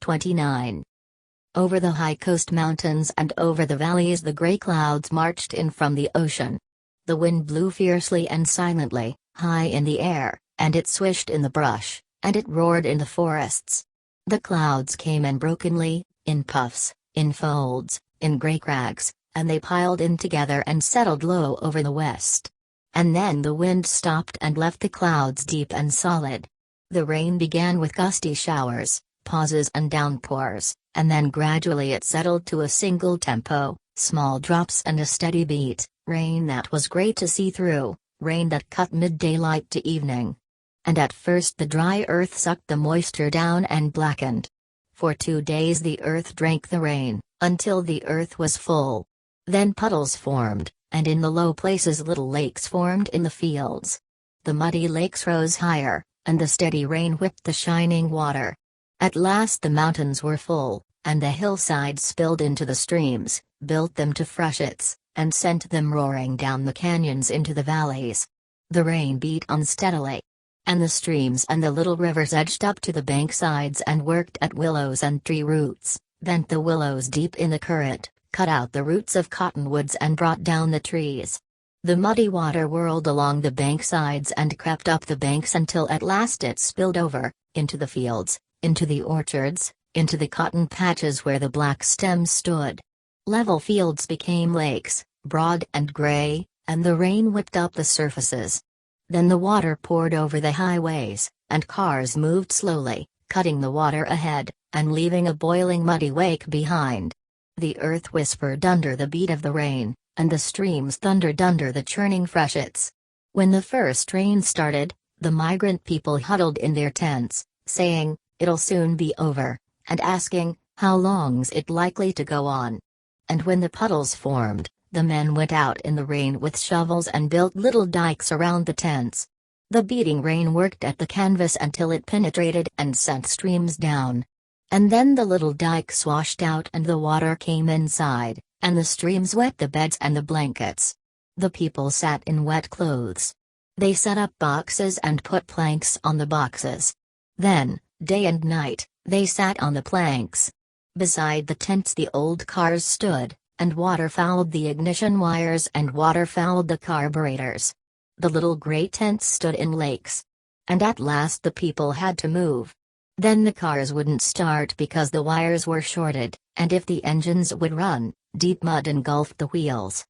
29. Over the high coast mountains and over the valleys the gray clouds marched in from the ocean. The wind blew fiercely and silently, high in the air, and it swished in the brush, and it roared in the forests. The clouds came in brokenly, in puffs, in folds, in gray crags, and they piled in together and settled low over the west. And then the wind stopped and left the clouds deep and solid. The rain began with gusty showers, pauses and downpours, and then gradually it settled to a single tempo, small drops and a steady beat, rain that was great to see through, rain that cut midday light to evening. And at first the dry earth sucked the moisture down and blackened. For 2 days the earth drank the rain, until the earth was full. Then puddles formed, and in the low places little lakes formed in the fields. The muddy lakes rose higher, and the steady rain whipped the shining water. At last the mountains were full, and the hillsides spilled into the streams, built them to freshets, and sent them roaring down the canyons into the valleys. The rain beat unsteadily. And the streams and the little rivers edged up to the banksides and worked at willows and tree roots, bent the willows deep in the current, cut out the roots of cottonwoods and brought down the trees. The muddy water whirled along the banksides and crept up the banks until at last it spilled over, into the fields, into the orchards, into the cotton patches where the black stems stood. Level fields became lakes, broad and gray, and the rain whipped up the surfaces. Then the water poured over the highways, and cars moved slowly, cutting the water ahead, and leaving a boiling muddy wake behind. The earth whispered under the beat of the rain, and the streams thundered under the churning freshets. When the first rain started, the migrant people huddled in their tents, saying, "It'll soon be over," and asking, "How long's it likely to go on?" And when the puddles formed, the men went out in the rain with shovels and built little dikes around the tents. The beating rain worked at the canvas until it penetrated and sent streams down. And then the little dikes washed out and the water came inside, and the streams wet the beds and the blankets. The people sat in wet clothes. They set up boxes and put planks on the boxes. Then, day and night, they sat on the planks. Beside the tents the old cars stood, and water fouled the ignition wires and water fouled the carburetors. The little gray tents stood in lakes. And at last the people had to move. Then the cars wouldn't start because the wires were shorted, and if the engines would run, deep mud engulfed the wheels.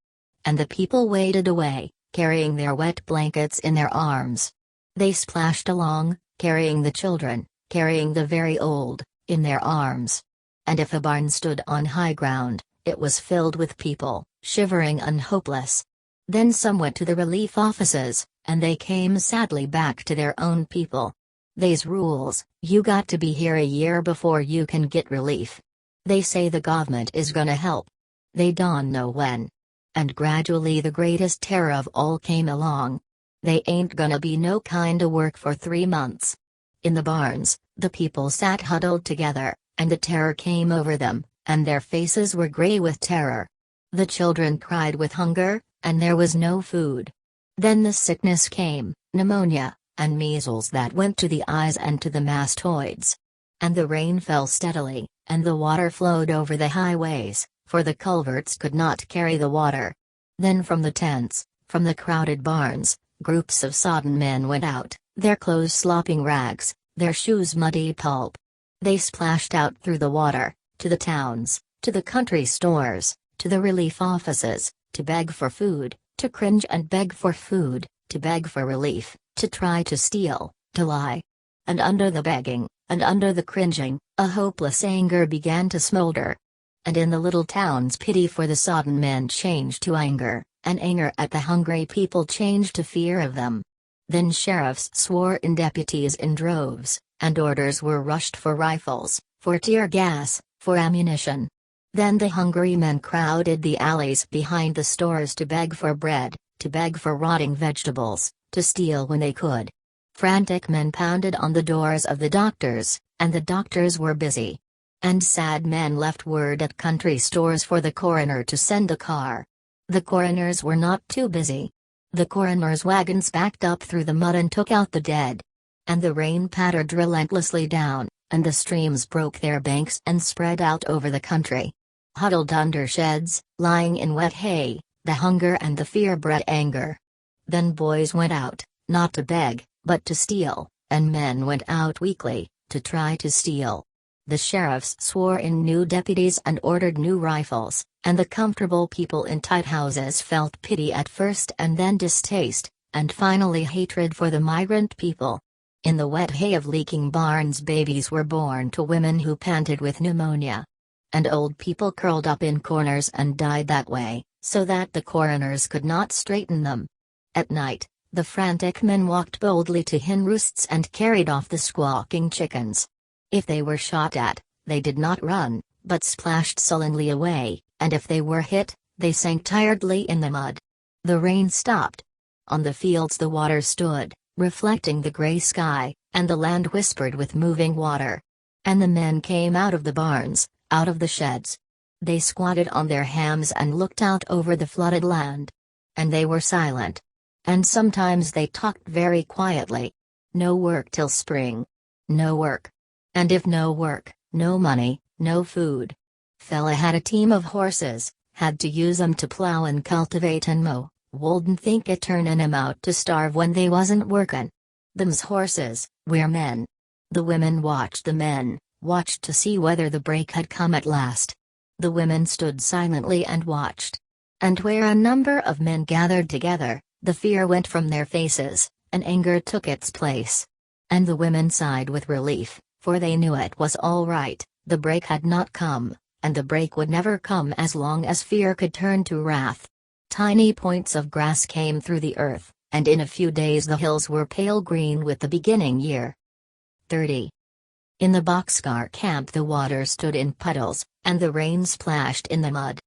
And the people waded away, carrying their wet blankets in their arms. They splashed along, carrying the children, carrying the very old, in their arms. And if a barn stood on high ground, it was filled with people, shivering and hopeless. Then some went to the relief offices, and they came sadly back to their own people. "They's rules, you got to be here a year before you can get relief. They say the government is gonna help. They don't know when." And gradually the greatest terror of all came along. They ain't gonna be no kinda work for 3 months. In the barns, the people sat huddled together, and the terror came over them, and their faces were gray with terror. The children cried with hunger, and there was no food. Then the sickness came, pneumonia, and measles that went to the eyes and to the mastoids. And the rain fell steadily, and the water flowed over the highways, for the culverts could not carry the water. Then from the tents, from the crowded barns, groups of sodden men went out, their clothes slopping rags, their shoes muddy pulp. They splashed out through the water, to the towns, to the country stores, to the relief offices, to beg for food, to cringe and beg for food, to beg for relief, to try to steal, to lie. And under the begging, and under the cringing, a hopeless anger began to smolder. And in the little towns pity for the sodden men changed to anger, and anger at the hungry people changed to fear of them. Then sheriffs swore in deputies in droves, and orders were rushed for rifles, for tear gas, for ammunition. Then the hungry men crowded the alleys behind the stores to beg for bread, to beg for rotting vegetables, to steal when they could. Frantic men pounded on the doors of the doctors, and the doctors were busy. And sad men left word at country stores for the coroner to send a car. The coroners were not too busy. The coroner's wagons backed up through the mud and took out the dead. And the rain pattered relentlessly down, and the streams broke their banks and spread out over the country. Huddled under sheds, lying in wet hay, the hunger and the fear bred anger. Then boys went out, not to beg, but to steal, and men went out weekly, to try to steal. The sheriffs swore in new deputies and ordered new rifles, and the comfortable people in tight houses felt pity at first and then distaste, and finally hatred for the migrant people. In the wet hay of leaking barns, babies were born to women who panted with pneumonia. And old people curled up in corners and died that way, so that the coroners could not straighten them. At night, the frantic men walked boldly to hen roosts and carried off the squawking chickens. If they were shot at, they did not run, but splashed sullenly away, and if they were hit, they sank tiredly in the mud. The rain stopped. On the fields the water stood, reflecting the gray sky, and the land whispered with moving water. And the men came out of the barns, out of the sheds. They squatted on their hams and looked out over the flooded land. And they were silent. And sometimes they talked very quietly. No work till spring. No work. And if no work, no money, no food. Fella had a team of horses, had to use 'em to plow and cultivate and mow, wouldn't think it turnin' 'em out to starve when they wasn't workin'. Them's horses, we're men. The women watched the men, watched to see whether the break had come at last. The women stood silently and watched. And where a number of men gathered together, the fear went from their faces, and anger took its place. And the women sighed with relief, for they knew it was all right, the break had not come, and the break would never come as long as fear could turn to wrath. Tiny points of grass came through the earth, and in a few days the hills were pale green with the beginning year. 30. In the boxcar camp the water stood in puddles, and the rain splashed in the mud.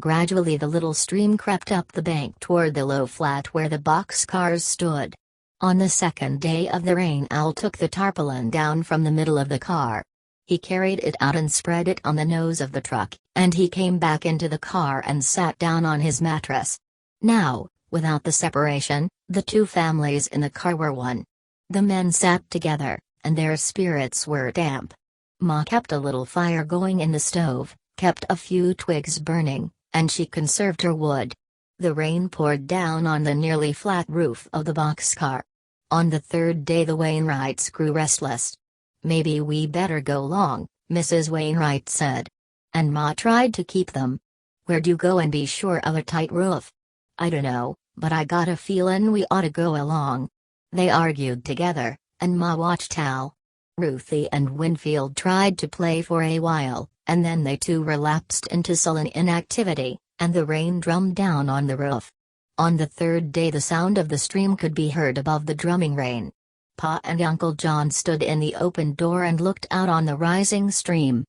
Gradually the little stream crept up the bank toward the low flat where the boxcars stood. On the second day of the rain Al took the tarpaulin down from the middle of the car. He carried it out and spread it on the nose of the truck, and he came back into the car and sat down on his mattress. Now, without the separation, the two families in the car were one. The men sat together, and their spirits were damp. Ma kept a little fire going in the stove, kept a few twigs burning, and she conserved her wood. The rain poured down on the nearly flat roof of the boxcar. On the third day the Wainwrights grew restless. "Maybe we better go 'long," Mrs. Wainwright said. And Ma tried to keep them. "Where'd you go and be sure of a tight roof?" "I dunno, but I got a feelin' we oughta go along." They argued together, and Ma watched Al. Ruthie and Winfield tried to play for a while, and then they too relapsed into sullen inactivity, and the rain drummed down on the roof. On the third day the sound of the stream could be heard above the drumming rain. Pa and Uncle John stood in the open door and looked out on the rising stream.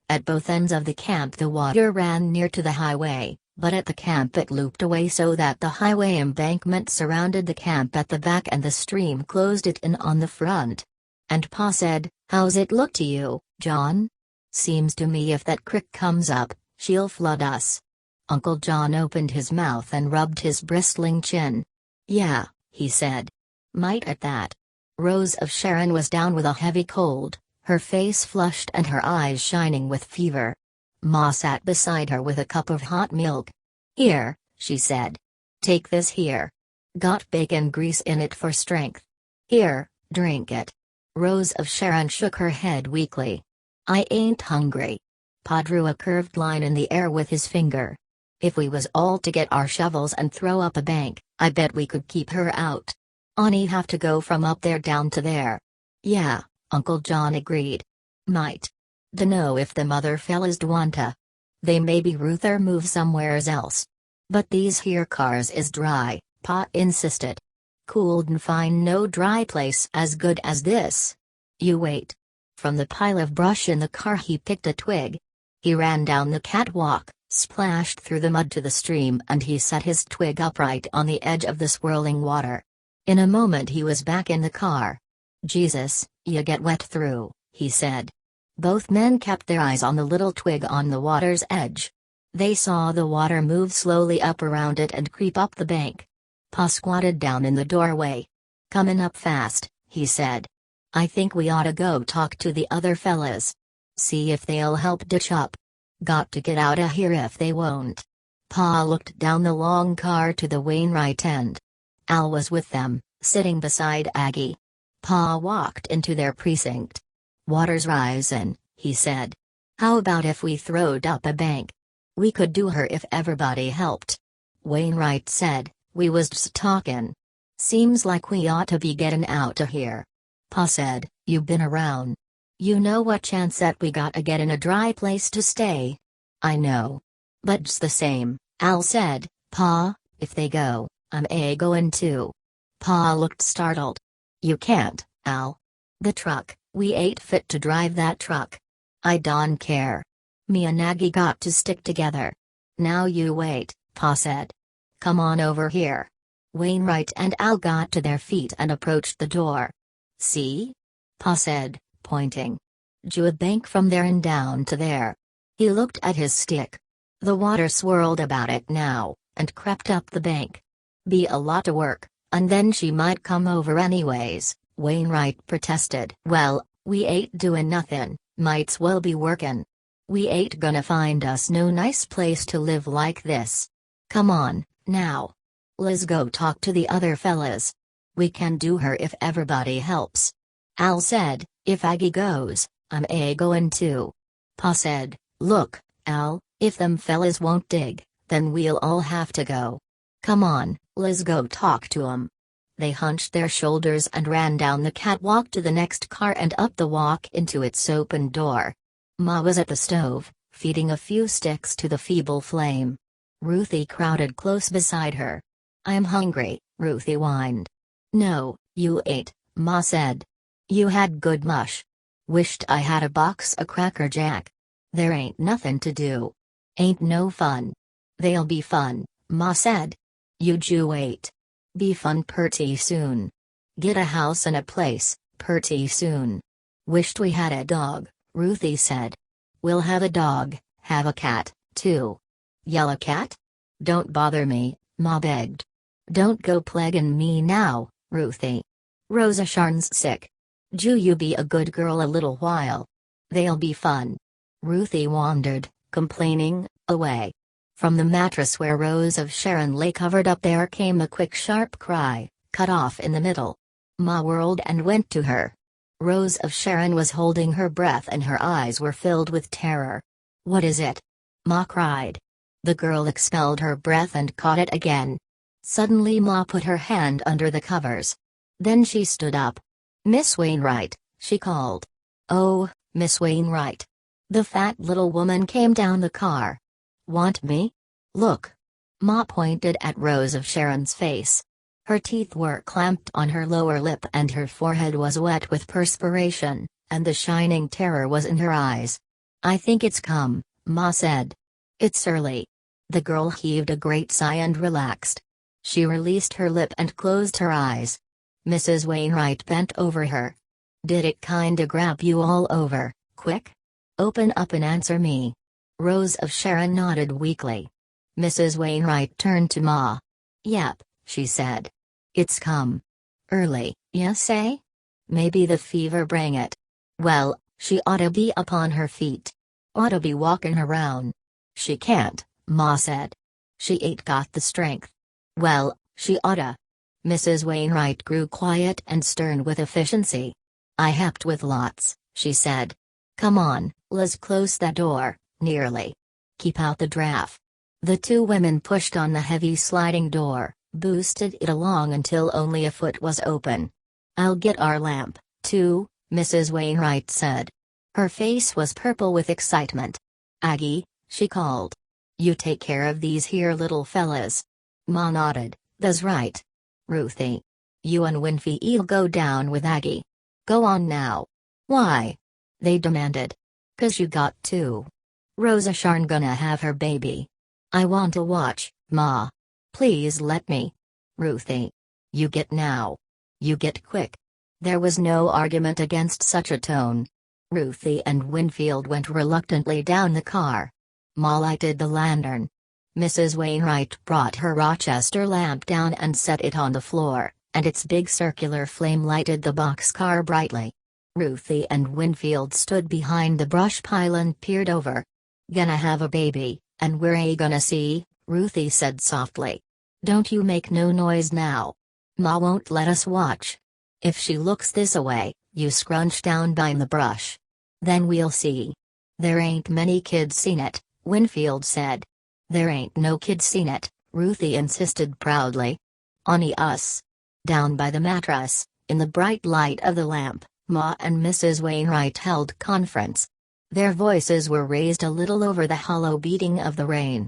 At both ends of the camp the water ran near to the highway, but at the camp it looped away so that the highway embankment surrounded the camp at the back and the stream closed it in on the front. And Pa said, "How's it look to you, John? Seems to me if that crick comes up, she'll flood us." Uncle John opened his mouth and rubbed his bristling chin. "Yeah," he said. "Might at that." Rose of Sharon was down with a heavy cold, her face flushed and her eyes shining with fever. Ma sat beside her with a cup of hot milk. "Here," she said. "Take this here. Got bacon grease in it for strength. Here, drink it." Rose of Sharon shook her head weakly. "I ain't hungry." Pa drew a curved line in the air with his finger. "If we was all to get our shovels and throw up a bank, I bet we could keep her out. On'y have to go from up there down to there." "Yeah," Uncle John agreed. "Might. Dunno if them other fellas d'wanta. They maybe ruther move somewheres else. But these here cars is dry," Pa insisted. "Couldn't find no dry place as good as this. You wait." From the pile of brush in the car he picked a twig. He ran down the catwalk, splashed through the mud to the stream and he set his twig upright on the edge of the swirling water. In a moment he was back in the car. "Jesus, you get wet through," he said. Both men kept their eyes on the little twig on the water's edge. They saw the water move slowly up around it and creep up the bank. Pa squatted down in the doorway. "Comin' up fast," he said. I think we oughta go talk to the other fellas. See if they'll help ditch up. Got to get outta here if they won't. Pa looked down the long car to the Wainwright end. Al was with them, sitting beside Aggie. Pa walked into their precinct. "Water's risin'," he said. "How about if we throwed up a bank? We could do her if everybody helped." Wainwright said, "We was just talkin'. Seems like we ought to be gettin' outta here." Pa said, "You been around. You know what chance that we got a gettin' a dry place to stay." "I know. But just the same," Al said, "Pa, if they go, I'm goin' too." Pa looked startled. "You can't, Al. The truck, we ain't fit to drive that truck." "I don't care. Me and Aggie got to stick together." "Now you wait," Pa said. "Come on over here." Wainwright and Al got to their feet and approached the door. "See?" Pa said, pointing. "Drew a bank from there and down to there." He looked at his stick. The water swirled about it now, and crept up the bank. "Be a lot of work, and then she might come over anyways," Wainwright protested. "Well, we ain't doin' nothin', might's well be workin'. We ain't gonna find us no nice place to live like this. Come on, now. Let's go talk to the other fellas. We can do her if everybody helps." Al said, "If Aggie goes, I'm goin' too." Pa said, "Look, Al, if them fellas won't dig, then we'll all have to go. Come on, let's go talk to 'em." They hunched their shoulders and ran down the catwalk to the next car and up the walk into its open door. Ma was at the stove, feeding a few sticks to the feeble flame. Ruthie crowded close beside her. "I'm hungry," Ruthie whined. "No, you ate," Ma said. "You had good mush. Wished I had a box of Cracker Jack. There ain't nothin' to do. Ain't no fun." "They'll be fun," Ma said. "You wait. Be fun purty soon. Get a house and a place, purty soon." "Wished we had a dog," Ruthie said. "We'll have a dog, have a cat, too." "Yellow cat? Don't bother me," Ma begged. "Don't go plaguin' me now, Ruthie. Rosa Sharn's sick. You be a good girl a little while. They'll be fun." Ruthie wandered, complaining, away. From the mattress where Rose of Sharon lay covered up there came a quick sharp cry, cut off in the middle. Ma whirled and went to her. Rose of Sharon was holding her breath and her eyes were filled with terror. "What is it?" Ma cried. The girl expelled her breath and caught it again. Suddenly Ma put her hand under the covers. Then she stood up. "Miss Wainwright," she called. "Oh, Miss Wainwright." The fat little woman came down the car. "Want me? Look." Ma pointed at Rose of Sharon's face. Her teeth were clamped on her lower lip and her forehead was wet with perspiration, and the shining terror was in her eyes. "I think it's come," Ma said. "It's early." The girl heaved a great sigh and relaxed. She released her lip and closed her eyes. Mrs. Wainwright bent over her. "Did it kinda grab you all over, quick? Open up and answer me." Rose of Sharon nodded weakly. Mrs. Wainwright turned to Ma. "Yep," she said. "It's come. Early, you say? Maybe the fever bring it. Well, she oughta be upon her feet. Oughta be walkin' around." "She can't," Ma said. "She ain't got the strength." "Well, she oughta." Mrs. Wainwright grew quiet and stern with efficiency. "I helped with lots," she said. "Come on, let's close that door, nearly. Keep out the draft." The two women pushed on the heavy sliding door, boosted it along until only a foot was open. "I'll get our lamp, too," Mrs. Wainwright said. Her face was purple with excitement. "Aggie," she called. "You take care of these here little fellas." Ma nodded. "Tha's right. Ruthie. You and Winfie'll go down with Aggie. Go on now." "Why?" they demanded. "'Cause you got to. Rosa Sharn gonna have her baby." "I want to watch, Ma. Please let me." "Ruthie. You get now. You get quick." There was no argument against such a tone. Ruthie and Winfield went reluctantly down the car. Ma lighted the lantern. Mrs. Wainwright brought her Rochester lamp down and set it on the floor, and its big circular flame lighted the boxcar brightly. Ruthie and Winfield stood behind the brush pile and peered over. "Gonna have a baby, and we're gonna see," Ruthie said softly. "Don't you make no noise now. Ma won't let us watch. If she looks this away, you scrunch down behind the brush. Then we'll see." "There ain't many kids seen it," Winfield said. "There ain't no kids seen it," Ruthie insisted proudly. "Only us." Down by the mattress, in the bright light of the lamp, Ma and Mrs. Wainwright held conference. Their voices were raised a little over the hollow beating of the rain.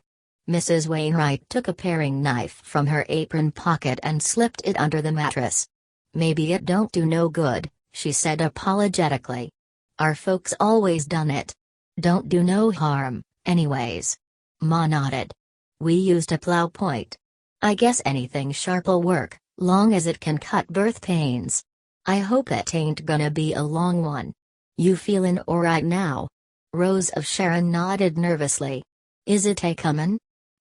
Mrs. Wainwright took a paring knife from her apron pocket and slipped it under the mattress. "Maybe it don't do no good," she said apologetically. "Our folks always done it. Don't do no harm, anyways." Ma nodded. "We used a plow point. I guess anything sharp'll work, long as it can cut birth pains. I hope it ain't gonna be a long one. You feelin' alright now?" Rose of Sharon nodded nervously. "Is it comin'?"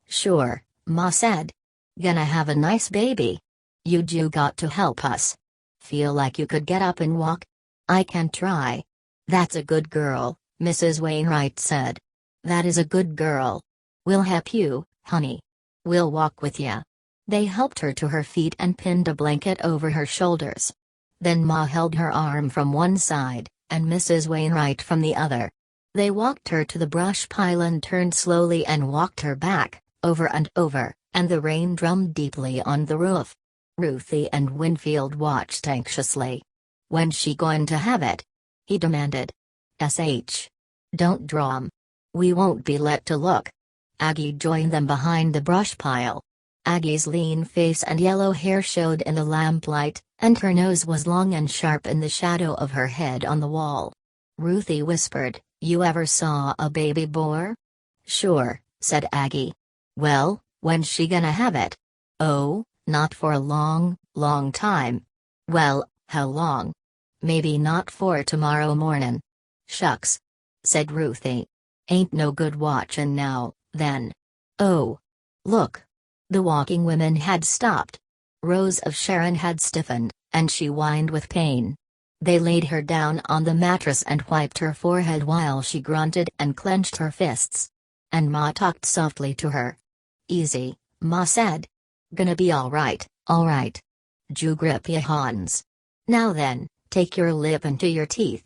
"Sure," Ma said. "Gonna have a nice baby. You got to help us. Feel like you could get up and walk?" "I can try." "That's a good girl," Mrs. Wainwright said. "That is a good girl. We'll help you, honey. We'll walk with ya." They helped her to her feet and pinned a blanket over her shoulders. Then Ma held her arm from one side, and Mrs. Wainwright from the other. They walked her to the brush pile and turned slowly and walked her back, over and over, and the rain drummed deeply on the roof. Ruthie and Winfield watched anxiously. "When's she going to have it?" he demanded. Don't drum. We won't be let to look." Aggie joined them behind the brush pile. Aggie's lean face and yellow hair showed in the lamplight, and her nose was long and sharp in the shadow of her head on the wall. Ruthie whispered, "You ever saw a baby boar?" "Sure," said Aggie. "Well, when's she gonna have it?" "Oh, not for a long, long time." "Well, how long?" "Maybe not for tomorrow mornin'." "Shucks," said Ruthie. "Ain't no good watchin' now, then." "Oh. Look." The walking women had stopped. Rose of Sharon had stiffened, and she whined with pain. They laid her down on the mattress and wiped her forehead while she grunted and clenched her fists. And Ma talked softly to her. "Easy," Ma said. "Gonna be alright, alright. Ju grip ya hands. Now then, take your lip into your teeth.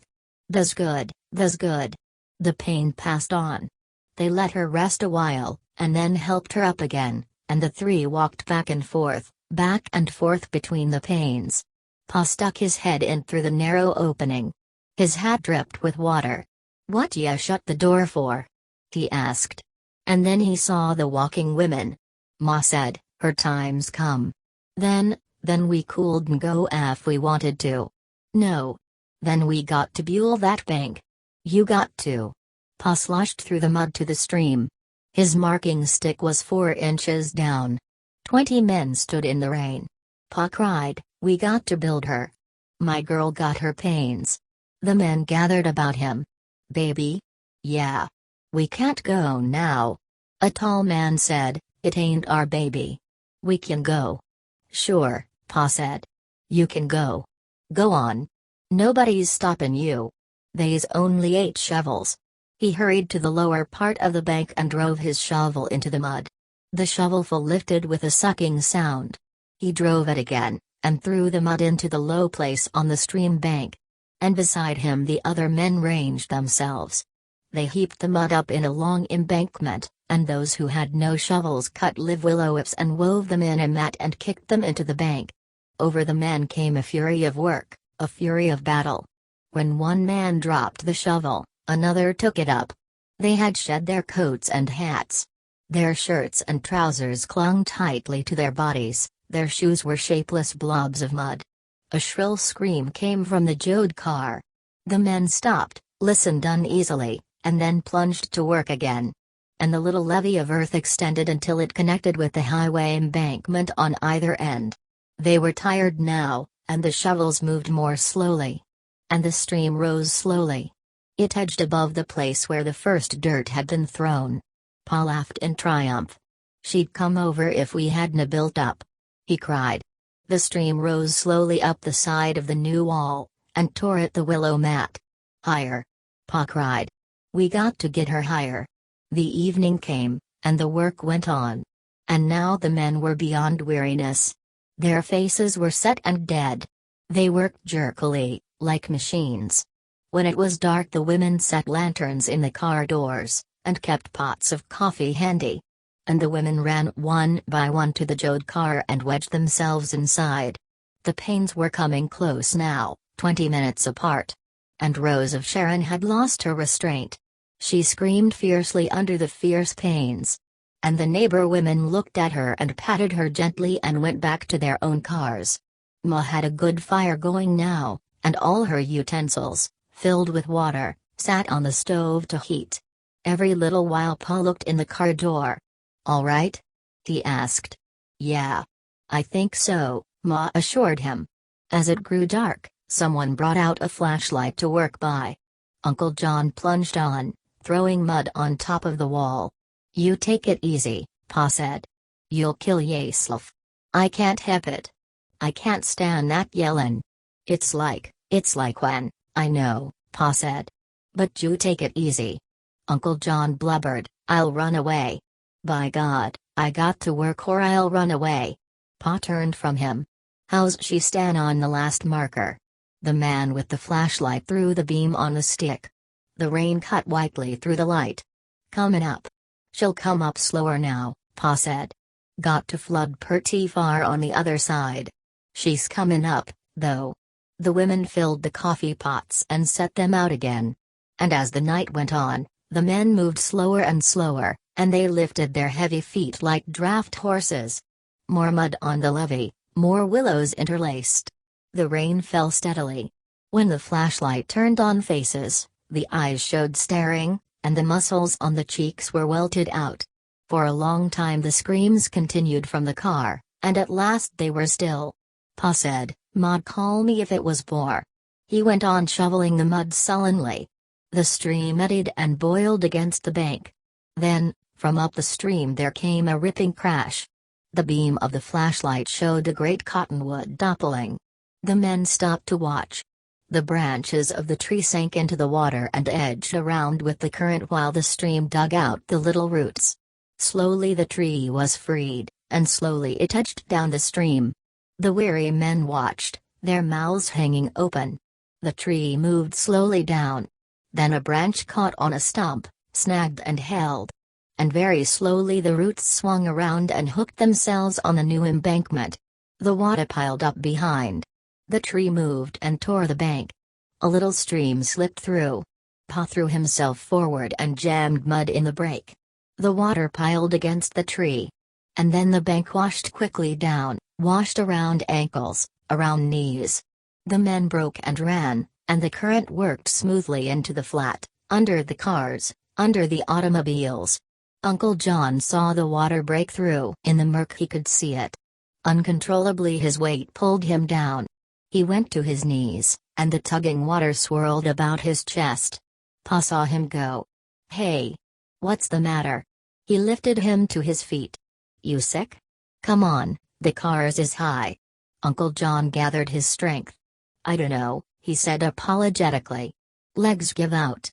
Tha's good, tha's good." The pain passed on. They let her rest a while, and then helped her up again, and the three walked back and forth between the panes. Pa stuck his head in through the narrow opening. His hat dripped with water. "What ya shut the door for?" he asked. And then he saw the walking women. Ma said, "Her time's come. Then we couldn't go if we wanted to." "No. Then we got to buell that bank." "You got to." Pa sloshed through the mud to the stream. His marking stick was 4 inches down. 20 men stood in the rain. Pa cried, "We got to build her. My girl got her pains." The men gathered about him. "Baby?" "Yeah. We can't go now." A tall man said, "It ain't our baby. We can go." "Sure," Pa said. "You can go. Go on. Nobody's stoppin' you. They's only 8 shovels." He hurried to the lower part of the bank and drove his shovel into the mud. The shovelful lifted with a sucking sound. He drove it again, and threw the mud into the low place on the stream bank. And beside him the other men ranged themselves. They heaped the mud up in a long embankment, and those who had no shovels cut live willow whips and wove them in a mat and kicked them into the bank. Over the men came a fury of work, a fury of battle. When one man dropped the shovel, another took it up. They had shed their coats and hats. Their shirts and trousers clung tightly to their bodies, their shoes were shapeless blobs of mud. A shrill scream came from the Jode car. The men stopped, listened uneasily, and then plunged to work again. And the little levee of earth extended until it connected with the highway embankment on either end. They were tired now, and the shovels moved more slowly. And the stream rose slowly. It edged above the place where the first dirt had been thrown. Pa laughed in triumph. "She'd come over if we hadn't built up," he cried. The stream rose slowly up the side of the new wall, and tore at the willow mat. "Higher!" Pa cried. "We got to get her higher." The evening came, and the work went on. And now the men were beyond weariness. Their faces were set and dead. They worked jerkily, like machines. When it was dark, the women set lanterns in the car doors, and kept pots of coffee handy. And the women ran one by one to the Jode car and wedged themselves inside. The pains were coming close now, 20 minutes apart. And Rose of Sharon had lost her restraint. She screamed fiercely under the fierce pains. And the neighbor women looked at her and patted her gently and went back to their own cars. Ma had a good fire going now, and all her utensils, filled with water, sat on the stove to heat. Every little while Pa looked in the car door. "All right?" he asked. "Yeah. I think so," Ma assured him. As it grew dark, someone brought out a flashlight to work by. Uncle John plunged on, throwing mud on top of the wall. "You take it easy," Pa said. "You'll kill yourself." "I can't help it. I can't stand that yellin'. It's like when." "I know," Pa said. "But you take it easy." Uncle John blubbered, "I'll run away. By God, I got to work or I'll run away." Pa turned from him. "How's she stan' on the last marker?" The man with the flashlight threw the beam on the stick. The rain cut whitely through the light. "Comin' up. She'll come up slower now," Pa said. "Got to flood pretty far on the other side. She's comin' up, though." The women filled the coffee pots and set them out again. And as the night went on, the men moved slower and slower, and they lifted their heavy feet like draft horses. More mud on the levee, more willows interlaced. The rain fell steadily. When the flashlight turned on faces, the eyes showed staring, and the muscles on the cheeks were welted out. For a long time the screams continued from the car, and at last they were still. Pa said, "Ma'd call me if it was more." He went on shoveling the mud sullenly. The stream eddied and boiled against the bank. Then, from up the stream there came a ripping crash. The beam of the flashlight showed a great cottonwood toppling. The men stopped to watch. The branches of the tree sank into the water and edged around with the current while the stream dug out the little roots. Slowly the tree was freed, and slowly it edged down the stream. The weary men watched, their mouths hanging open. The tree moved slowly down. Then a branch caught on a stump, snagged and held. And very slowly the roots swung around and hooked themselves on the new embankment. The water piled up behind. The tree moved and tore the bank. A little stream slipped through. Pa threw himself forward and jammed mud in the break. The water piled against the tree. And then the bank washed quickly down, washed around ankles, around knees. The men broke and ran, and the current worked smoothly into the flat, under the cars, under the automobiles. Uncle John saw the water break through. In the murk he could see it. Uncontrollably his weight pulled him down. He went to his knees, and the tugging water swirled about his chest. Pa saw him go. "Hey! What's the matter?" He lifted him to his feet. "You sick? Come on, the cars is high." Uncle John gathered his strength. "I dunno," he said apologetically. "Legs give out."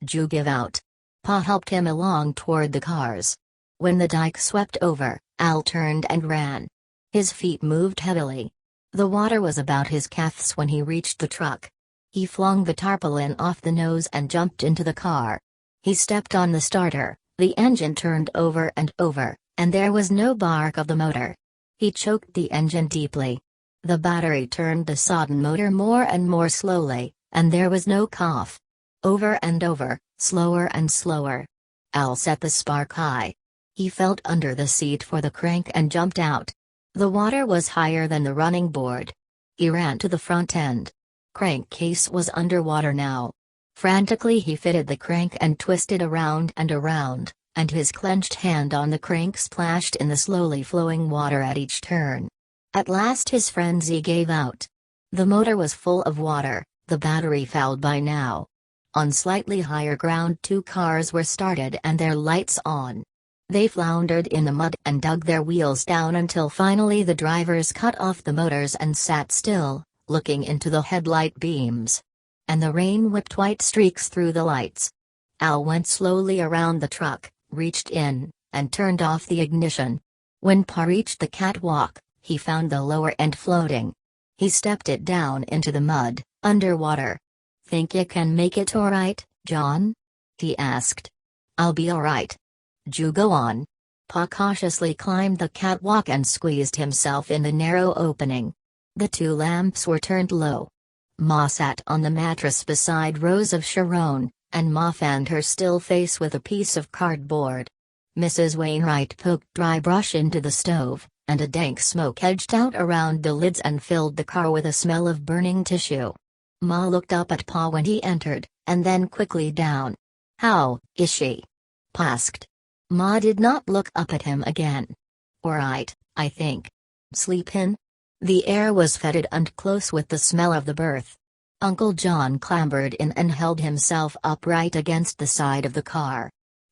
"Jew give out." Pa helped him along toward the cars. When the dike swept over, Al turned and ran. His feet moved heavily. The water was about his calves when he reached the truck. He flung the tarpaulin off the nose and jumped into the car. He stepped on the starter, the engine turned over and over, and there was no bark of the motor. He choked the engine deeply. The battery turned the sodden motor more and more slowly, and there was no cough. Over and over, slower and slower. Al set the spark high. He felt under the seat for the crank and jumped out. The water was higher than the running board. He ran to the front end. Crankcase was underwater now. Frantically he fitted the crank and twisted around, and his clenched hand on the crank splashed in the slowly flowing water at each turn. At last his frenzy gave out. The motor was full of water, the battery fouled by now. On slightly higher ground 2 cars were started and their lights on. They floundered in the mud and dug their wheels down until finally the drivers cut off the motors and sat still, looking into the headlight beams. And the rain whipped white streaks through the lights. Al went slowly around the truck, reached in, and turned off the ignition. When Pa reached the catwalk, he found the lower end floating. He stepped it down into the mud, underwater. "Think you can make it alright, John?" he asked. "I'll be alright. You go on." Pa cautiously climbed the catwalk and squeezed himself in the narrow opening. The two lamps were turned low. Ma sat on the mattress beside Rose of Sharon, and Ma fanned her still face with a piece of cardboard. Mrs. Wainwright poked dry brush into the stove, and a dank smoke edged out around the lids and filled the car with a smell of burning tissue. Ma looked up at Pa when he entered, and then quickly down. "How is she?" Pa asked. Ma did not look up at him again. "Alright, I think. Sleep in?" The air was fetid and close with the smell of the berth. Uncle John clambered in and held himself upright against the side of the car.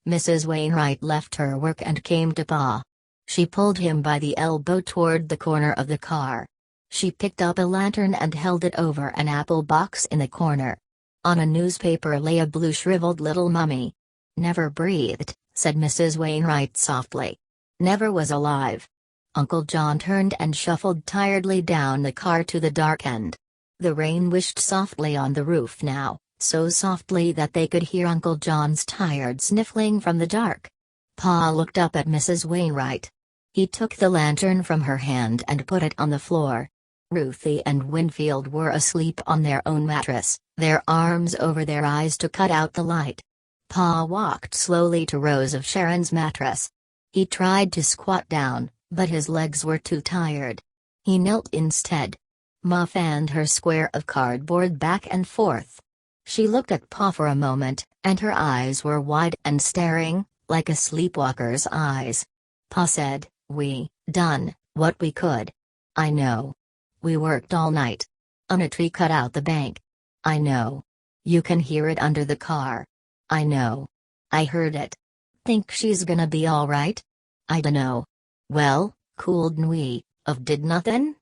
Mrs. Wainwright left her work and came to Pa. She pulled him by the elbow toward the corner of the car. She picked up a lantern and held it over an apple box in the corner. On a newspaper lay a blue shriveled little mummy. "Never breathed," said Mrs. Wainwright softly. "Never was alive." Uncle John turned and shuffled tiredly down the car to the dark end. The rain wished softly on the roof now, so softly that they could hear Uncle John's tired sniffling from the dark. Pa looked up at Mrs. Wainwright. He took the lantern from her hand and put it on the floor. Ruthie and Winfield were asleep on their own mattress, their arms over their eyes to cut out the light. Pa walked slowly to Rose of Sharon's mattress. He tried to squat down, but his legs were too tired. He knelt instead. Ma fanned her square of cardboard back and forth. She looked at Pa for a moment, and her eyes were wide and staring, like a sleepwalker's eyes. Pa said, "We done what we could. I know. We worked all night. On a tree cut out the bank. I know. You can hear it under the car. I know. I heard it. Think she's gonna be alright?" "I dunno." "Well, couldn't we of did nothin'?"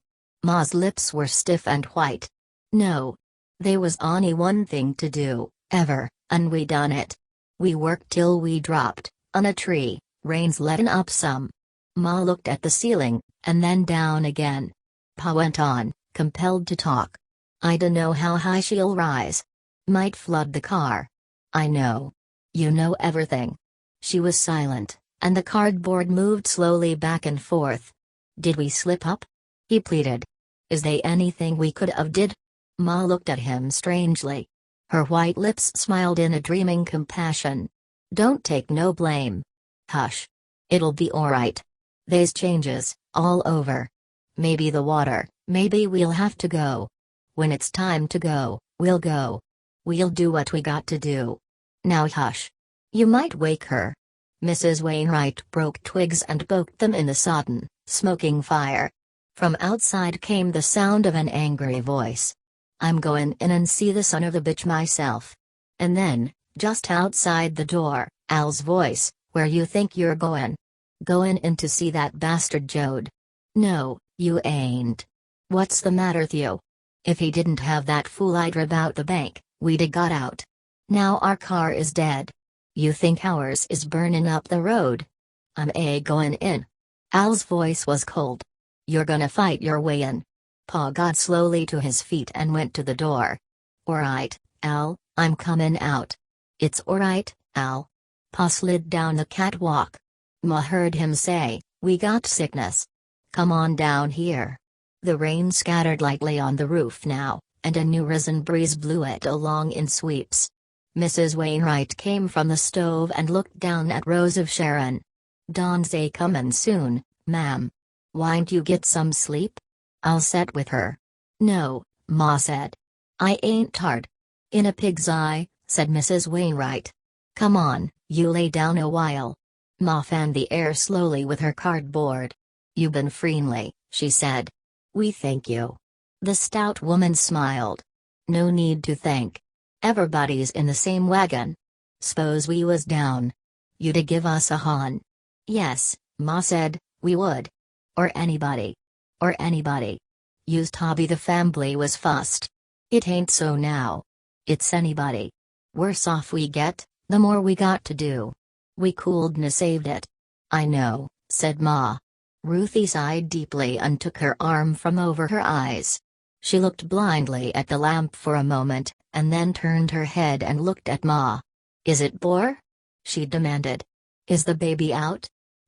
Ma's lips were stiff and white. "No. They was only one thing to do, ever, and we done it. We worked till we dropped, on a tree, rain's lettin' up some." Ma looked at the ceiling, and then down again. Pa went on, compelled to talk. "I dunno how high she'll rise. Might flood the car. I know. You know everything." She was silent, and the cardboard moved slowly back and forth. "Did we slip up?" he pleaded. "Is they anything we could have did?" Ma looked at him strangely. Her white lips smiled in a dreaming compassion. "Don't take no blame. Hush. It'll be alright. They's changes, all over. Maybe the water, maybe we'll have to go. When it's time to go, we'll go. We'll do what we got to do. Now hush. You might wake her." Mrs. Wainwright broke twigs and poked them in the sodden, smoking fire. From outside came the sound of an angry voice. "I'm goin' in and see the son of the bitch myself." And then, just outside the door, Al's voice, "Where you think you're goin'?" "Goin' in to see that bastard Jode." "No, you ain't." "What's the matter with you? If he didn't have that fool idea about the bank, we'd a got out. Now our car is dead. You think ours is burnin' up the road?" "I'm a goin' in." Al's voice was cold. "You're gonna fight your way in." Pa got slowly to his feet and went to the door. "Alright, Al, I'm comin' out." "It's alright, Al." Pa slid down the catwalk. Ma heard him say, "We got sickness. Come on down here." The rain scattered lightly on the roof now, and a new risen breeze blew it along in sweeps. Mrs. Wainwright came from the stove and looked down at Rose of Sharon. "Dawn's a comin' soon, ma'am. Why'n't you get some sleep?" "I'll set with her." "No," Ma said. "I ain't tired." "In a pig's eye," said Mrs. Wainwright. "Come on, you lay down a while." Ma fanned the air slowly with her cardboard. "You been friendly," she said. "We thank you." The stout woman smiled. "No need to thank. Everybody's in the same wagon. S'pose we was down. You'd a give us a hon." "Yes," Ma said, "we would. Or anybody. Or anybody." Used to be the family was fussed. It ain't so now. It's anybody. Worse off we get, the more we got to do. We couldn't saved it. I know, said Ma. Ruthie sighed deeply and took her arm from over her eyes. She looked blindly at the lamp for a moment, and then turned her head and looked at Ma. Is it Boar? She demanded. Is the baby out?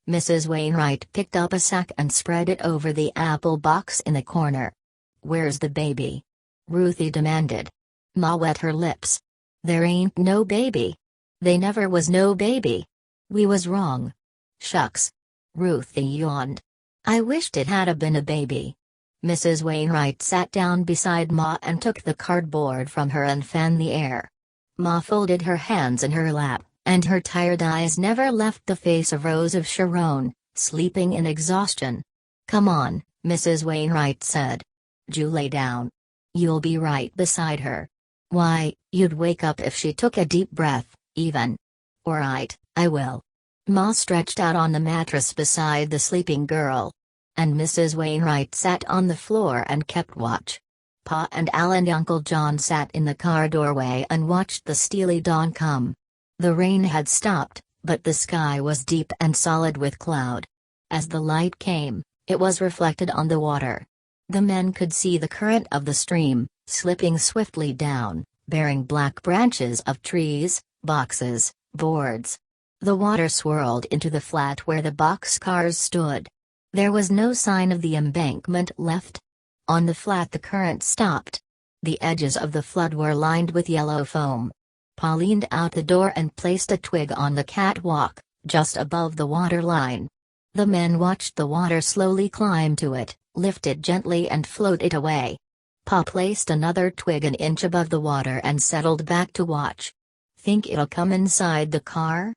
Mrs. Wainwright picked up a sack and spread it over the apple box in the corner. Where's the baby? Ruthie demanded. Ma wet her lips. There ain't no baby. They never was no baby. We was wrong. Shucks. Ruthie yawned. I wished it had been a baby. Mrs. Wainwright sat down beside Ma and took the cardboard from her and fanned the air. Ma folded her hands in her lap, and her tired eyes never left the face of Rose of Sharon, sleeping in exhaustion. Come on, Mrs. Wainwright said. Ju lay down. You'll be right beside her. Why, you'd wake up if she took a deep breath, even. Alright, I will. Ma stretched out on the mattress beside the sleeping girl. And Mrs. Wainwright sat on the floor and kept watch. Pa and Al and Uncle John sat in the car doorway and watched the steely dawn come. The rain had stopped, but the sky was deep and solid with cloud. As the light came, it was reflected on the water. The men could see the current of the stream, slipping swiftly down, bearing black branches of trees, boxes, boards. The water swirled into the flat where the boxcars stood. There was no sign of the embankment left. On the flat the current stopped. The edges of the flood were lined with yellow foam. Pa leaned out the door and placed a twig on the catwalk, just above the water line. The men watched the water slowly climb to it, lift it gently and float it away. Pa placed another twig an inch above the water and settled back to watch. Think it'll come inside the car?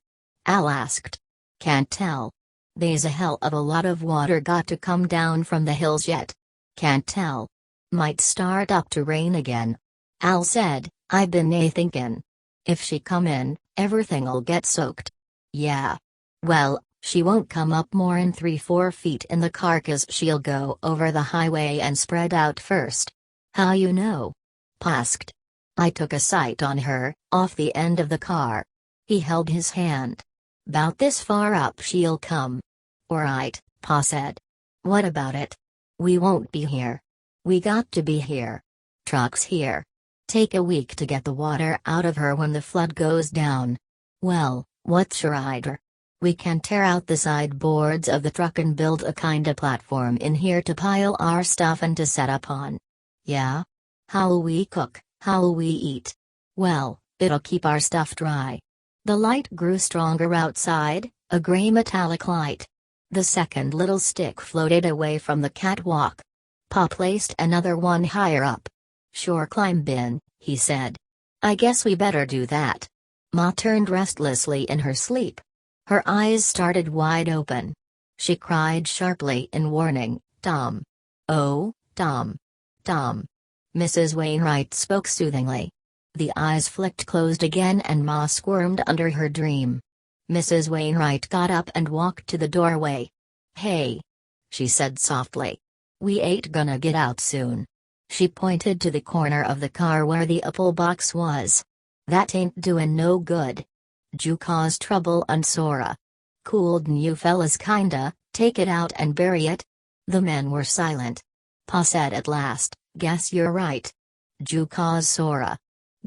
Al asked. Can't tell. There's a hell of a lot of water got to come down from the hills yet. Can't tell. Might start up to rain again. Al said, I been thinkin'. If she come in, everything'll get soaked. Yeah. Well, she won't come up more'n 3-4 feet in the car 'cause she'll go over the highway and spread out first. How you know? Pa asked. I took a sight on her, off the end of the car. He held his hand. 'Bout this far up she'll come. Alright, Pa said. What about it? We won't be here. We got to be here. Truck's here. Take a week to get the water out of her when the flood goes down. Well, what's your idea? We can tear out the side boards of the truck and build a kinda platform in here to pile our stuff and to set up on. Yeah? How'll we cook, how'll we eat? Well, it'll keep our stuff dry. The light grew stronger outside, a gray metallic light. The second little stick floated away from the catwalk. Pa placed another one higher up. Sure climb in, he said. I guess we better do that. Ma turned restlessly in her sleep. Her eyes started wide open. She cried sharply in warning, Tom. Oh, Tom. Tom. Mrs. Wainwright spoke soothingly. The eyes flicked closed again and Ma squirmed under her dream. Mrs. Wainwright got up and walked to the doorway. Hey. She said softly. We ain't gonna get out soon. She pointed to the corner of the car where the apple box was. That ain't doin' no good. Ju cause trouble and Sora. Cooled you fellas kinda, take it out and bury it? The men were silent. Pa said at last, guess you're right. Ju cause Sora.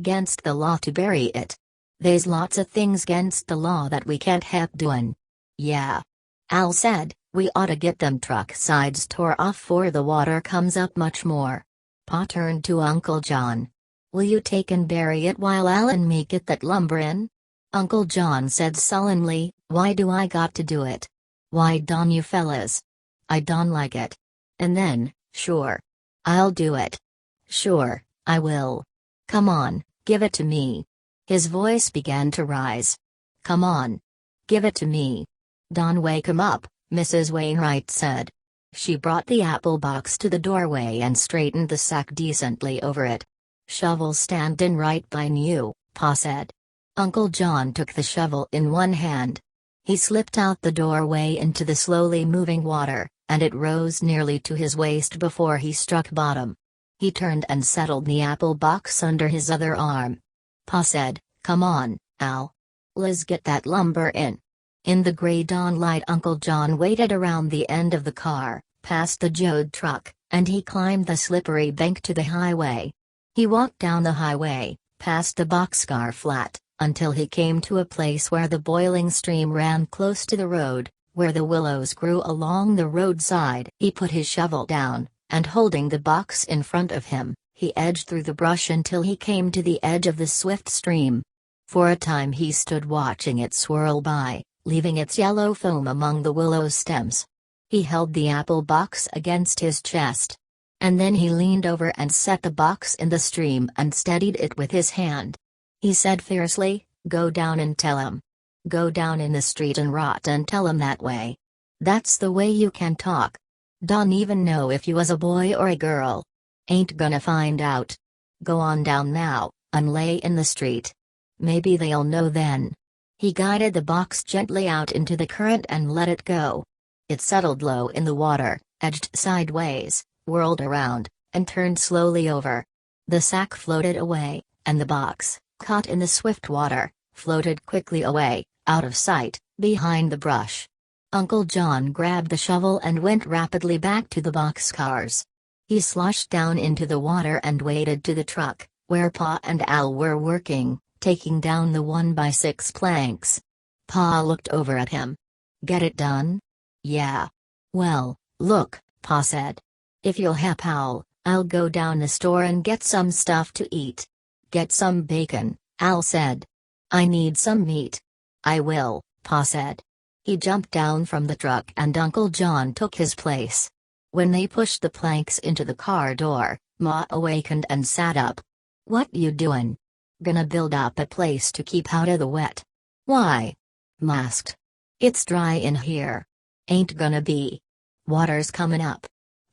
'Gainst the law to bury it. They's lots of things 'gainst the law that we can't help doin'. Yeah. Al said, we oughta get them truck sides tore off 'fore the water comes up much more. Pa turned to Uncle John. Will you take and bury it while Al and me get that lumber in? Uncle John said sullenly, why do I got to do it? Why don't you fellas? I don't like it. And then, sure. I'll do it. Sure, I will. Come on, give it to me. His voice began to rise. Come on. Give it to me. Don't wake him up, Mrs. Wainwright said. She brought the apple box to the doorway and straightened the sack decently over it. Shovel standin' right by you, Pa said. Uncle John took the shovel in one hand. He slipped out the doorway into the slowly moving water, and it rose nearly to his waist before he struck bottom. He turned and settled the apple box under his other arm. Pa said, "Come on, Al. Let's get that lumber in." In the gray dawnlight, Uncle John waited around the end of the car, past the Jode truck, and he climbed the slippery bank to the highway. He walked down the highway, past the boxcar flat, until he came to a place where the boiling stream ran close to the road, where the willows grew along the roadside. He put his shovel down, and holding the box in front of him, he edged through the brush until he came to the edge of the swift stream. For a time he stood watching it swirl by, leaving its yellow foam among the willow stems. He held the apple box against his chest. And then he leaned over and set the box in the stream and steadied it with his hand. He said fiercely, "Go down and tell 'em. Go down in the street and rot and tell 'em that way. That's the way you can talk. Don't even know if you was a boy or a girl. Ain't gonna find out. Go on down now, and lay in the street. Maybe they'll know then." He guided the box gently out into the current and let it go. It settled low in the water, edged sideways, whirled around, and turned slowly over. The sack floated away, and the box, caught in the swift water, floated quickly away, out of sight, behind the brush. Uncle John grabbed the shovel and went rapidly back to the boxcars. He sloshed down into the water and waded to the truck, where Pa and Al were working, taking down the 1x6 planks. Pa looked over at him. "Get it done?" "Yeah." "Well, look," Pa said. "If you'll help Al, I'll go down the store and get some stuff to eat." "Get some bacon," Al said. "I need some meat." "I will," Pa said. He jumped down from the truck and Uncle John took his place. When they pushed the planks into the car door, Ma awakened and sat up. "What you doin'?" "Gonna build up a place to keep out of the wet." "Why?" Ma asked. "It's dry in here." "Ain't gonna be. Water's comin' up."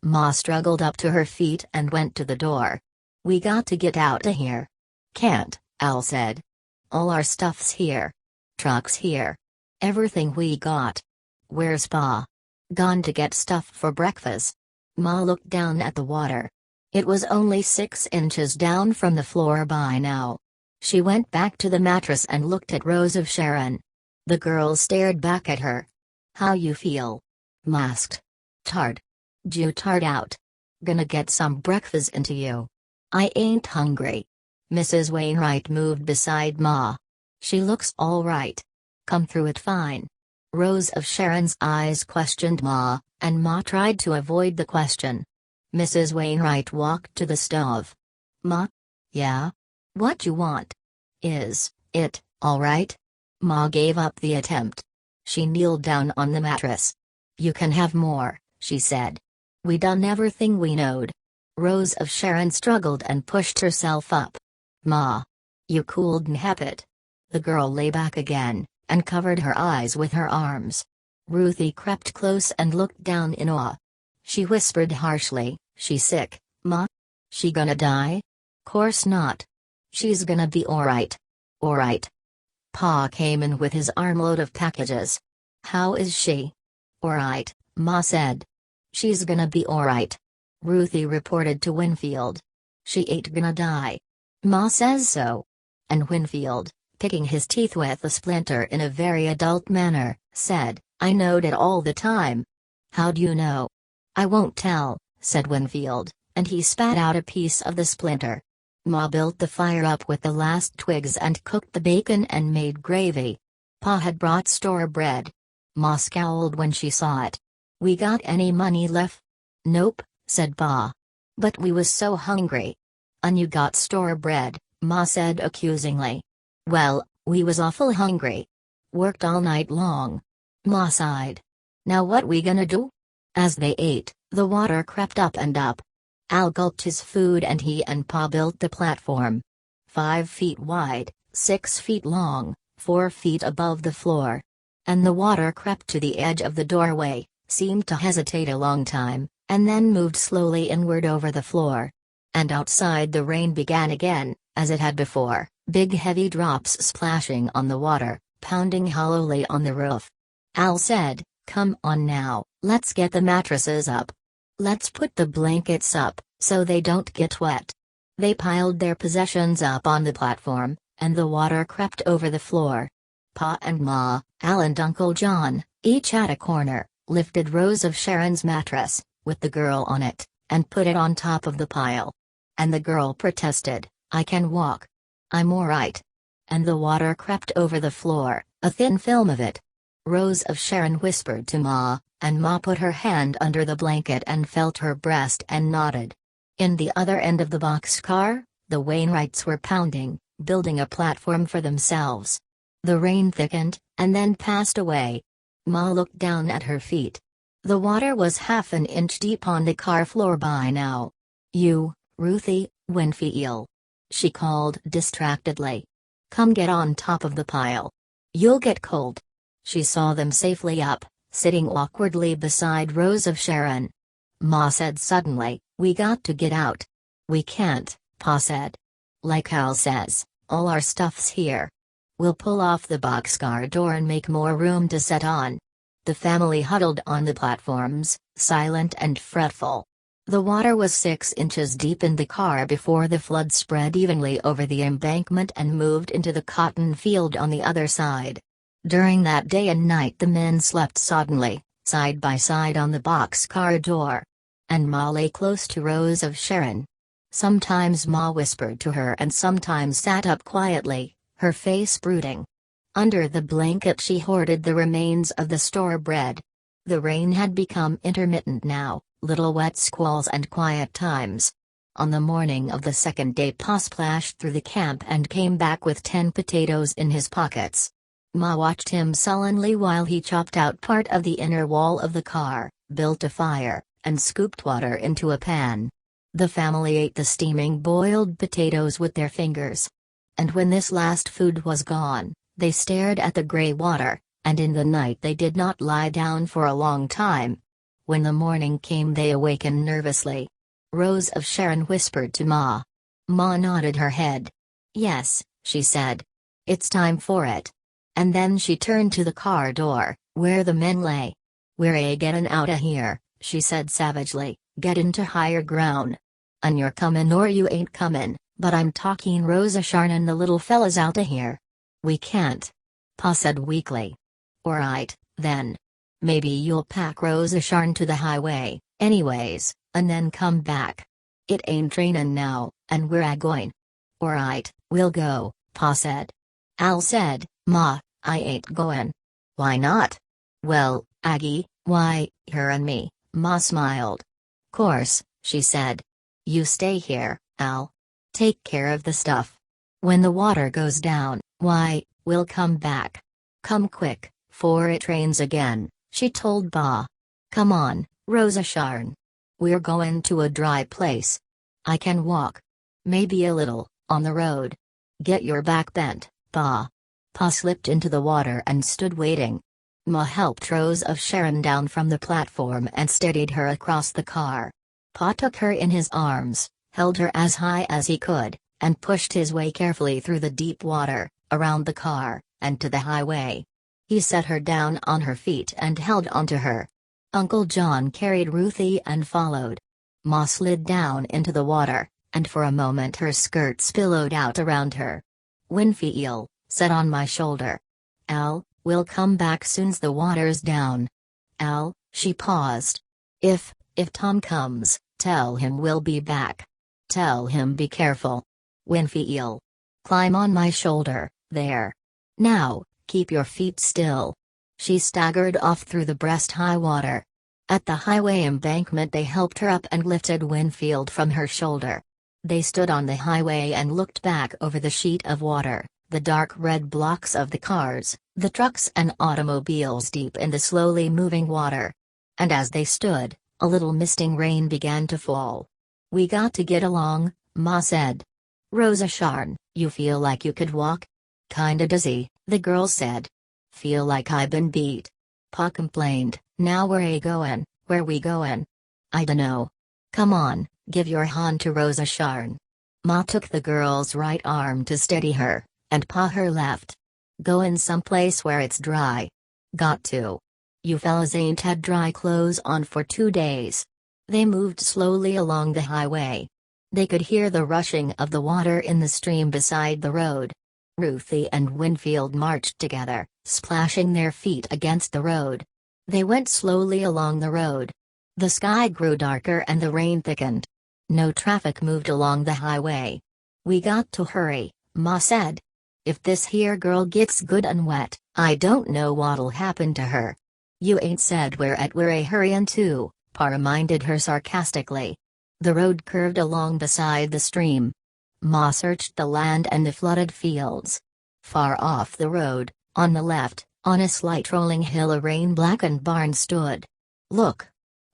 Ma struggled up to her feet and went to the door. "We got to get out of here." "Can't," Al said. "All our stuff's here. Truck's here. Everything we got." "Where's Pa?" "Gone to get stuff for breakfast." Ma looked down at the water. It was only 6 inches down from the floor by now. She went back to the mattress and looked at Rose of Sharon. The girl stared back at her. "How you feel?" Ma asked. "Tired. You tired out. Gonna get some breakfast into you." "I ain't hungry." Mrs. Wainwright moved beside Ma. "She looks all right. Come through it fine." Rose of Sharon's eyes questioned Ma, and Ma tried to avoid the question. Mrs. Wainwright walked to the stove. "Ma?" "Yeah? What you want?" "Is it all right?" Ma gave up the attempt. She kneeled down on the mattress. "You can have more," she said. "We done everything we knowed." Rose of Sharon struggled and pushed herself up. "Ma. You couldn't help it." The girl lay back again, and covered her eyes with her arms. Ruthie crept close and looked down in awe. She whispered harshly, "She sick, Ma? She gonna die?" "Course not. She's gonna be alright." "Alright." Pa came in with his armload of packages. "How is she?" "Alright," Ma said. "She's gonna be alright," Ruthie reported to Winfield. "She ain't gonna die. Ma says so." And Winfield, picking his teeth with a splinter in a very adult manner, said, "I knowed it all the time." "How'd you know?" "I won't tell," said Winfield, and he spat out a piece of the splinter. Ma built the fire up with the last twigs and cooked the bacon and made gravy. Pa had brought store bread. Ma scowled when she saw it. "We got any money left?" "Nope," said Pa. "But we was so hungry." "And you got store bread," Ma said accusingly. "Well, we was awful hungry. Worked all night long." Ma sighed. "Now what we gonna do?" As they ate, the water crept up and up. Al gulped his food and he and Pa built the platform. 5 feet wide, 6 feet long, 4 feet above the floor. And the water crept to the edge of the doorway, seemed to hesitate a long time, and then moved slowly inward over the floor. And outside the rain began again, as it had before, big heavy drops splashing on the water, pounding hollowly on the roof. Al said, "Come on now, Let's get the mattresses up. Let's put the blankets up, so they don't get wet. They piled their possessions up on the platform, and the water crept over the floor. Pa and Ma, Al and Uncle John, each at a corner, lifted Rose of Sharon's mattress, with the girl on it, and put it on top of the pile. And the girl protested, "I can walk. I'm alright." And the water crept over the floor, a thin film of it. Rose of Sharon whispered to Ma, and Ma put her hand under the blanket and felt her breast and nodded. In the other end of the boxcar, the Wainwrights were pounding, building a platform for themselves. The rain thickened, and then passed away. Ma looked down at her feet. The water was half an inch deep on the car floor by now. "You, Ruthie, Winfield," she called distractedly. "Come get on top of the pile. You'll get cold." She saw them safely up, sitting awkwardly beside Rose of Sharon. Ma said suddenly, "We got to get out." "We can't," Pa said. "Like Al says, all our stuff's here. We'll pull off the boxcar door and make more room to set on." The family huddled on the platforms, silent and fretful. The water was 6 inches deep in the car before the flood spread evenly over the embankment and moved into the cotton field on the other side. During that day and night the men slept soddenly, side by side on the boxcar door. And Ma lay close to Rose of Sharon. Sometimes Ma whispered to her and sometimes sat up quietly, her face brooding. Under the blanket she hoarded the remains of the store bread. The rain had become intermittent now, little wet squalls and quiet times. On the morning of the second day Pa splashed through the camp and came back with 10 potatoes in his pockets. Ma watched him sullenly while he chopped out part of the inner wall of the car, built a fire, and scooped water into a pan. The family ate the steaming boiled potatoes with their fingers. And when this last food was gone, they stared at the gray water, and in the night they did not lie down for a long time. When the morning came they awakened nervously. Rose of Sharon whispered to Ma. Ma nodded her head. "Yes," she said. "It's time for it." And then she turned to the car door, where the men lay. "We're gettin' outta here," she said savagely, "get into higher ground. And you're comin' or you ain't comin', but I'm talking Rose of Sharon and the little fellas outta here." "We can't," Pa said weakly. "Alright, then. Maybe you'll pack Rose of Sharon to the highway, anyways, and then come back. It ain't rainin' now, and we're a-goin'." "Alright, we'll go," Pa said. Al said, "Ma, I ain't goin'." "Why not?" "Well, Aggie, why, her and me," Ma smiled. "Course," she said. "You stay here, Al. Take care of the stuff. When the water goes down, why, we'll come back. Come quick, 'fore it rains again," she told Pa. "Come on, Rose of Sharon. We're goin' to a dry place. I can walk. Maybe a little, on the road. Get your back bent, Pa." Pa slipped into the water and stood waiting. Ma helped Rose of Sharon down from the platform and steadied her across the car. Pa took her in his arms, held her as high as he could, and pushed his way carefully through the deep water, around the car, and to the highway. He set her down on her feet and held onto her. Uncle John carried Ruthie and followed. Ma slid down into the water, and for a moment her skirts billowed out around her. "Winfield, sit on my shoulder. Al, we'll come back soon's the water's down. Al," she paused. If Tom comes, tell him we'll be back. Tell him be careful. Winfield. Climb on my shoulder, there. Now, keep your feet still." She staggered off through the breast-high water. At the highway embankment they helped her up and lifted Winfield from her shoulder. They stood on the highway and looked back over the sheet of water, the dark red blocks of the cars, the trucks and automobiles deep in the slowly moving water. And as they stood, a little misting rain began to fall. "We got to get along," Ma said. "Rose of Sharon, you feel like you could walk?" "Kinda dizzy," the girl said. "Feel like I been beat." Pa complained, "Now where we goin'?" "I dunno. Come on, give your hand to Rose of Sharon." Ma took the girl's right arm to steady her, and Pa her left. "Goin' someplace where it's dry." "Got to." You fellas ain't had dry clothes on for 2 days. They moved slowly along the highway. They could hear the rushing of the water in the stream beside the road. Ruthie and Winfield marched together, splashing their feet against the road. They went slowly along the road. The sky grew darker and the rain thickened. No traffic moved along the highway. "We got to hurry," Ma said. "If this here girl gets good and wet, I don't know what'll happen to her." "You ain't said we're a hurryin' to," Pa reminded her sarcastically. The road curved along beside the stream. Ma searched the land and the flooded fields. Far off the road, on the left, on a slight rolling hill, a rain-blackened barn stood. "Look,"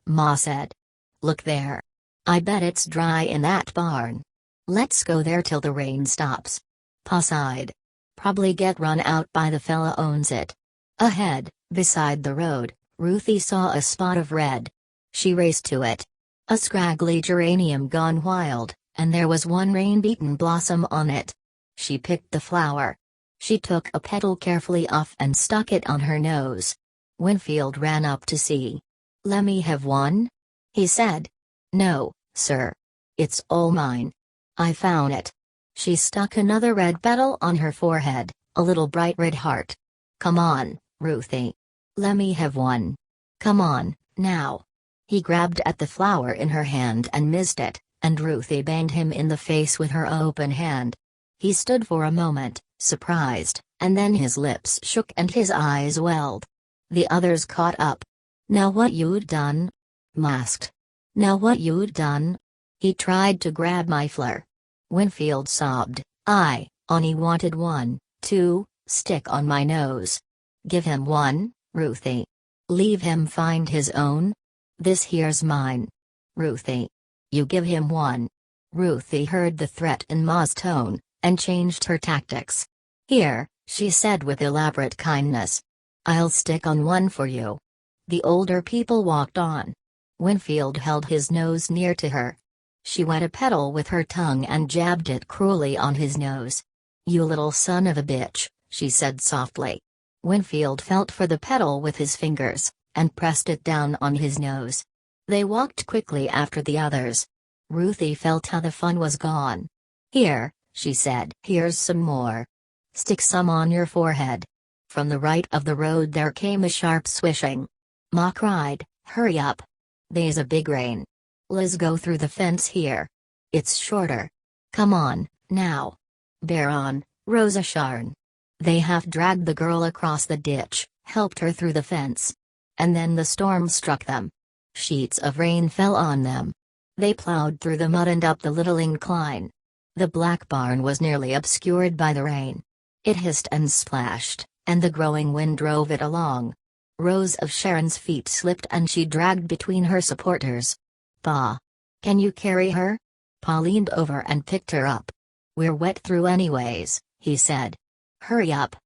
Ma said. "Look there. I bet it's dry in that barn. Let's go there till the rain stops." Pa sighed. "Probably get run out by the fella owns it." Ahead, beside the road, Ruthie saw a spot of red. She raced to it. A scraggly geranium gone wild, and there was one rain-beaten blossom on it. She picked the flower. She took a petal carefully off and stuck it on her nose. Winfield ran up to see. "Lemme have one?" he said. "No, sir. It's all mine. I found it." She stuck another red petal on her forehead, a little bright red heart. "Come on, Ruthie. Lemme have one. Come on, now." He grabbed at the flower in her hand and missed it, and Ruthie banged him in the face with her open hand. He stood for a moment, surprised, and then his lips shook and his eyes welled. The others caught up. "Now what you done?" Ma asked. "Now what you done?" "He tried to grab my fleur." Winfield sobbed. "I only wanted one, to stick on my nose." "Give him one, Ruthie. Leave him find his own. This here's mine." "Ruthie. You give him one." Ruthie heard the threat in Ma's tone, and changed her tactics. "Here," she said with elaborate kindness. "I'll stick on one for you." The older people walked on. Winfield held his nose near to her. She wet a petal with her tongue and jabbed it cruelly on his nose. "You little son of a bitch," she said softly. Winfield felt for the petal with his fingers, and pressed it down on his nose. They walked quickly after the others. Ruthie felt how the fun was gone. "Here," she said. "Here's some more. Stick some on your forehead." From the right of the road there came a sharp swishing. Ma cried, "Hurry up. They's a big rain. Let's go through the fence here. It's shorter. Come on, now. Bear on, Rosa Sharn." They half-dragged the girl across the ditch, helped her through the fence. And then the storm struck them. Sheets of rain fell on them. They plowed through the mud and up the little incline. The black barn was nearly obscured by the rain. It hissed and splashed, and the growing wind drove it along. Rose of Sharon's feet slipped and she dragged between her supporters. "Pa. Can you carry her?" Pa leaned over and picked her up. "We're wet through anyways," he said. "Hurry up.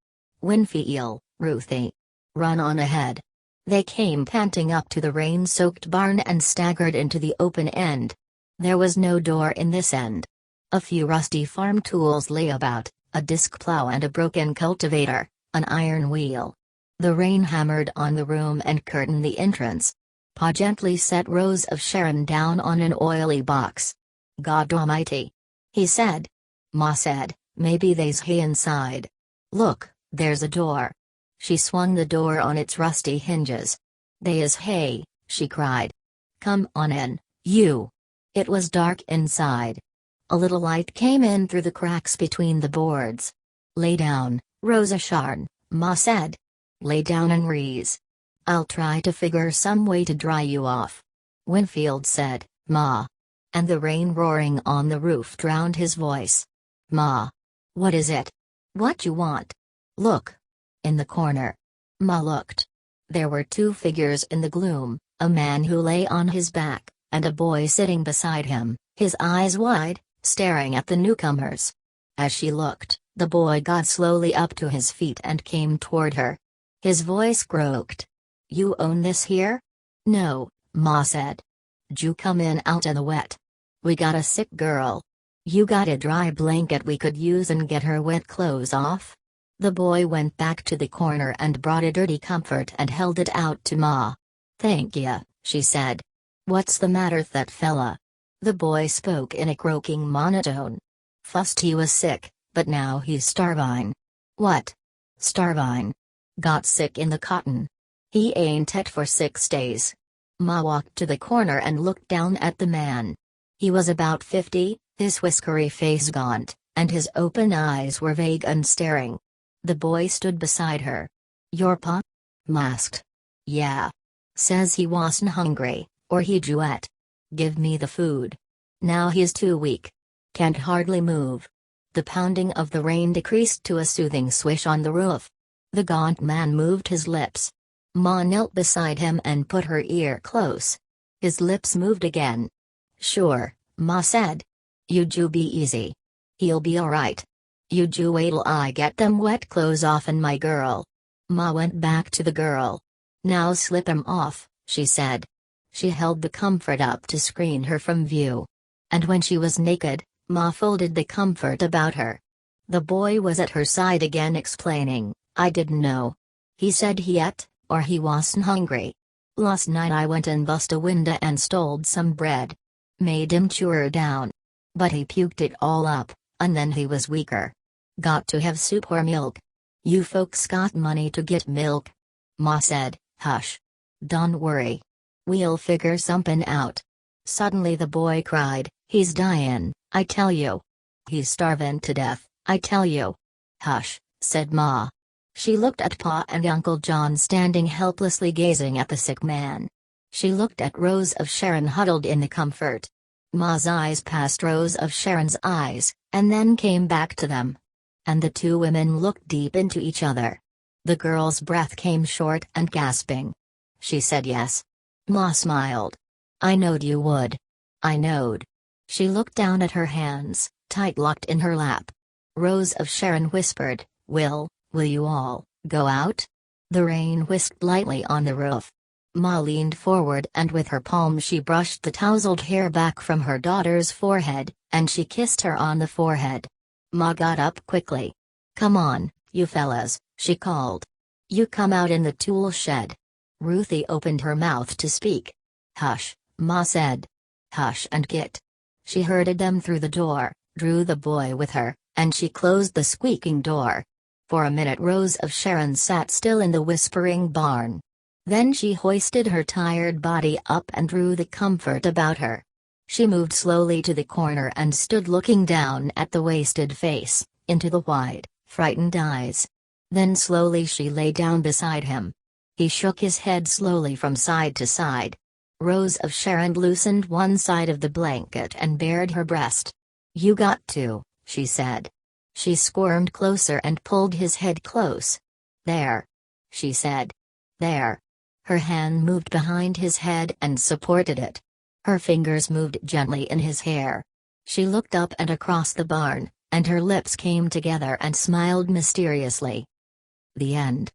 Winfield, Ruthie. Run on ahead." They came panting up to the rain-soaked barn and staggered into the open end. There was no door in this end. A few rusty farm tools lay about, a disc plow and a broken cultivator, an iron wheel. The rain hammered on the room and curtained the entrance. Pa gently set Rose of Sharon down on an oily box. "God Almighty," he said. Ma said, "Maybe they's hay inside. Look, there's a door." She swung the door on its rusty hinges. "They is hay," she cried. "Come on in, you." It was dark inside. A little light came in through the cracks between the boards. "Lay down, Rosa Sharn," Ma said. "Lay down and reese. I'll try to figure some way to dry you off." Winfield said, "Ma." And the rain roaring on the roof drowned his voice. "Ma. What is it? What you want?" "Look. In the corner." Ma looked. There were two figures in the gloom, a man who lay on his back, and a boy sitting beside him, his eyes wide, staring at the newcomers. As she looked, the boy got slowly up to his feet and came toward her. His voice croaked. "You own this here?" "No," Ma said. "'Ju come in out in the wet? We got a sick girl. You got a dry blanket we could use and get her wet clothes off?" The boy went back to the corner and brought a dirty comfort and held it out to Ma. "Thank ya," she said. "What's the matter with that fella?" The boy spoke in a croaking monotone. "Fust he was sick, but now he's starvine." "What?" "Starvine. Got sick in the cotton. He ain't et for 6 days." Ma walked to the corner and looked down at the man. He was about 50, his whiskery face gaunt, and his open eyes were vague and staring. The boy stood beside her. "Your pa?" Ma asked. "Yeah. Says he wasn't hungry, or he duet. Give me the food. Now he's too weak. Can't hardly move." The pounding of the rain decreased to a soothing swish on the roof. The gaunt man moved his lips. Ma knelt beside him and put her ear close. His lips moved again. "Sure," Ma said. "You ju be easy. He'll be alright. You ju wait'll I get them wet clothes offen my girl." Ma went back to the girl. "Now slip 'em off," she said. She held the comfort up to screen her from view. And when she was naked, Ma folded the comfort about her. The boy was at her side again explaining, "I didn't know. He said he ate, or he wasn't hungry. Last night I went and bust a window and stole some bread. Made him chew her down. But he puked it all up, and then he was weaker. Got to have soup or milk. You folks got money to get milk?" Ma said, "Hush. Don't worry. We'll figure somepin' out." Suddenly the boy cried, "He's dyin', I tell you. He's starvin' to death, I tell you." "Hush," said Ma. She looked at Pa and Uncle John standing helplessly gazing at the sick man. She looked at Rose of Sharon huddled in the comfort. Ma's eyes passed Rose of Sharon's eyes, and then came back to them. And the two women looked deep into each other. The girl's breath came short and gasping. She said yes. Ma smiled. "I knowed you would. I knowed." She looked down at her hands, tight locked in her lap. Rose of Sharon whispered, Will you all go out?" The rain whisked lightly on the roof. Ma leaned forward and with her palm she brushed the tousled hair back from her daughter's forehead, and she kissed her on the forehead. Ma got up quickly. "Come on, you fellas," she called. "You come out in the tool shed." Ruthie opened her mouth to speak. "Hush," Ma said. "Hush and git." She herded them through the door, drew the boy with her, and she closed the squeaking door. For a minute Rose of Sharon sat still in the whispering barn. Then she hoisted her tired body up and drew the comfort about her. She moved slowly to the corner and stood looking down at the wasted face, into the wide, frightened eyes. Then slowly she lay down beside him. He shook his head slowly from side to side. Rose of Sharon loosened one side of the blanket and bared her breast. "You got to," she said. She squirmed closer and pulled his head close. "There," she said. "There." Her hand moved behind his head and supported it. Her fingers moved gently in his hair. She looked up and across the barn, and her lips came together and smiled mysteriously. The end.